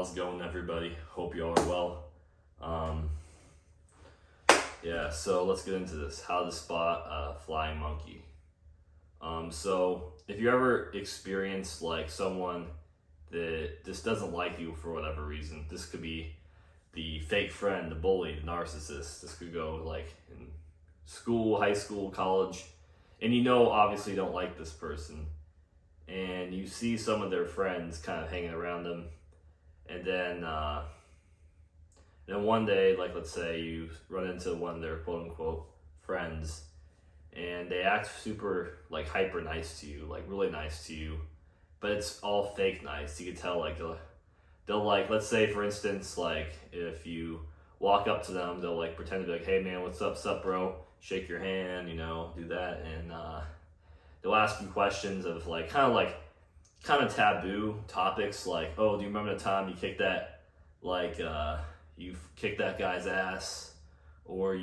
How's it going, everybody? Hope you all are well. So let's get into this. How to spot a flying monkey. So if you ever experienced like someone that just doesn't like you for whatever reason, this could be the fake friend, the bully, the narcissist. This could go like in school, high school, college, and obviously don't like this person, and you see some of their friends kind of hanging around them, and then one day, like let's say you run into one of their quote unquote friends, and they act super like hyper nice to you, like really nice to you, but it's all fake nice. You can tell like they'll like, let's say for instance, like if you walk up to them, they'll like pretend to be like, hey man, what's up bro, shake your hand, do that, and they'll ask you questions of like kind of taboo topics, like, oh, do you remember the time you kicked that, like you kicked that guy's ass, or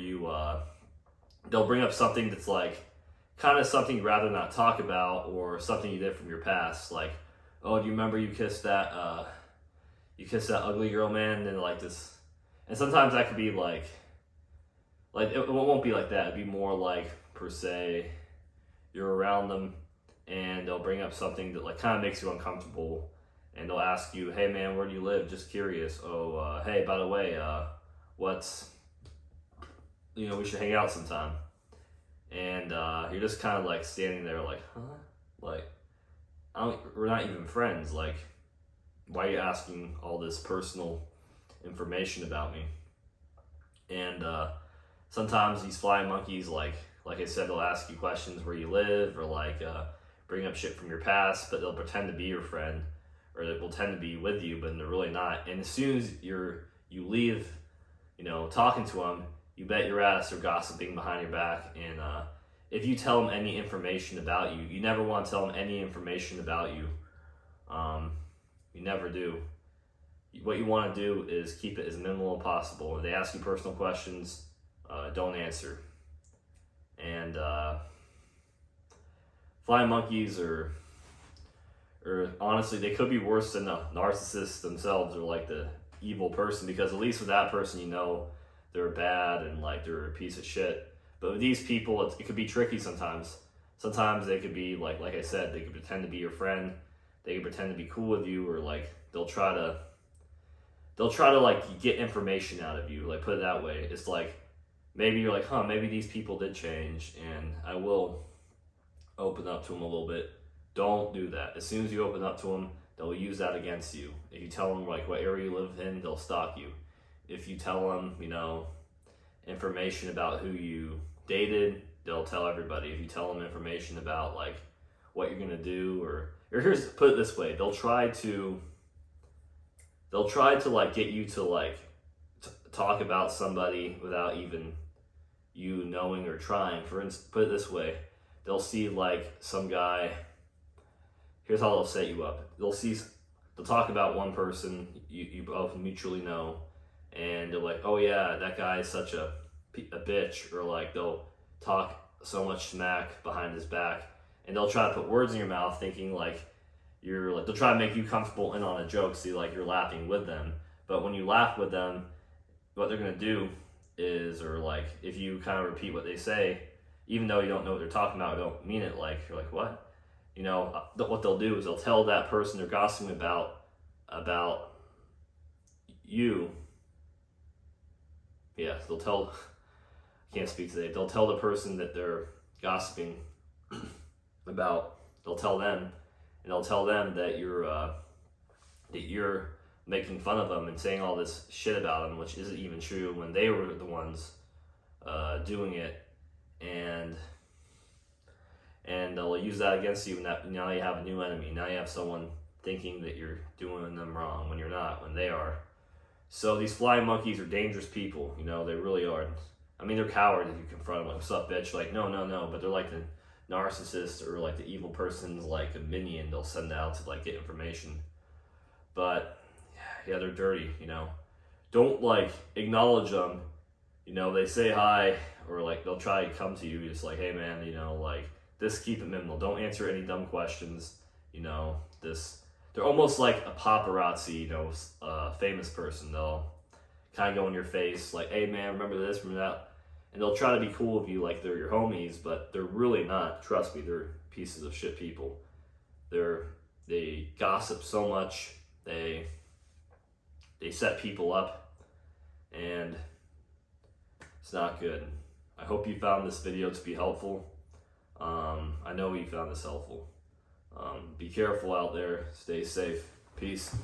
they'll bring up something that's like kind of something you'd rather not talk about, or something you did from your past, like, oh, do you remember you kissed that ugly girl, man, and like this. And sometimes that could be like it won't be like that. It'd be more like, per se, you're around them and they'll bring up something that like kind of makes you uncomfortable, and they'll ask you, hey man, where do you live? Just curious. Oh, hey, by the way, we should hang out sometime. And you're just kind of like standing there like, huh? Like, we're not even friends. Like, why are you asking all this personal information about me? And sometimes these flying monkeys, like I said, they'll ask you questions where you live, or like bring up shit from your past, but they'll pretend to be your friend, or they will tend to be with you, but they're really not. And as soon as you leave, talking to them, you bet your ass they're gossiping behind your back. And if you tell them any information about you, you never want to tell them any information about you. You never do. What you want to do is keep it as minimal as possible. If they ask you personal questions, don't answer. And flying monkeys are honestly, they could be worse than the narcissists themselves, or like the evil person, because at least with that person, they're bad and like they're a piece of shit. But with these people, it could be tricky sometimes. Sometimes they could be like I said, they could pretend to be your friend. They could pretend to be cool with you, or like they'll try to like get information out of you. Like, put it that way. It's like, maybe you're like, huh, maybe these people did change, and I will open up to them a little bit. Don't do that. As soon as you open up to them, they'll use that against you. If you tell them like what area you live in, they'll stalk you. If you tell them, information about who you dated, they'll tell everybody. If you tell them information about like what you're gonna do, or put it this way, they'll try to like get you to like talk about somebody without even you knowing or trying. For instance, put it this way, they'll see like some guy. Here's how they'll set you up. They'll talk about one person you both mutually know, and they're like, oh yeah, that guy is such a bitch, or like they'll talk so much smack behind his back, and they'll try to put words in your mouth, thinking like they'll try to make you comfortable in on a joke, see like you're laughing with them. But when you laugh with them, what they're gonna do is, or like if you kind of repeat what they say, even though you don't know what they're talking about, don't mean it, like you're like, what? What they'll do is they'll tell that person they're gossiping about you. Yeah, they'll tell. I can't speak today. They'll tell the person that they're gossiping about. They'll tell them, and they'll tell them that you're making fun of them and saying all this shit about them, which isn't even true, when they were the ones doing it, and they'll use that against you. And now you have a new enemy. Now you have someone thinking that you're doing them wrong when you're not, when they are. So these flying monkeys are dangerous people. They really are. I mean, they're cowards if you confront them like, what's up, bitch? Like, no. But they're like the narcissist, or like the evil person's like a minion they'll send out to like get information. But yeah, they're dirty. Don't like acknowledge them. They say hi, or like they'll try to come to you just like, hey man, like, just keep it minimal. Don't answer any dumb questions. Don't they're almost like a paparazzi, famous person. They'll kind of go in your face like, hey man, remember this, remember that. And they'll try to be cool with you like they're your homies, but they're really not. Trust me, they're pieces of shit people. They gossip so much. They set people up, and it's not good. I hope you found this video to be helpful. I know you found this helpful. Be careful out there. Stay safe. Peace.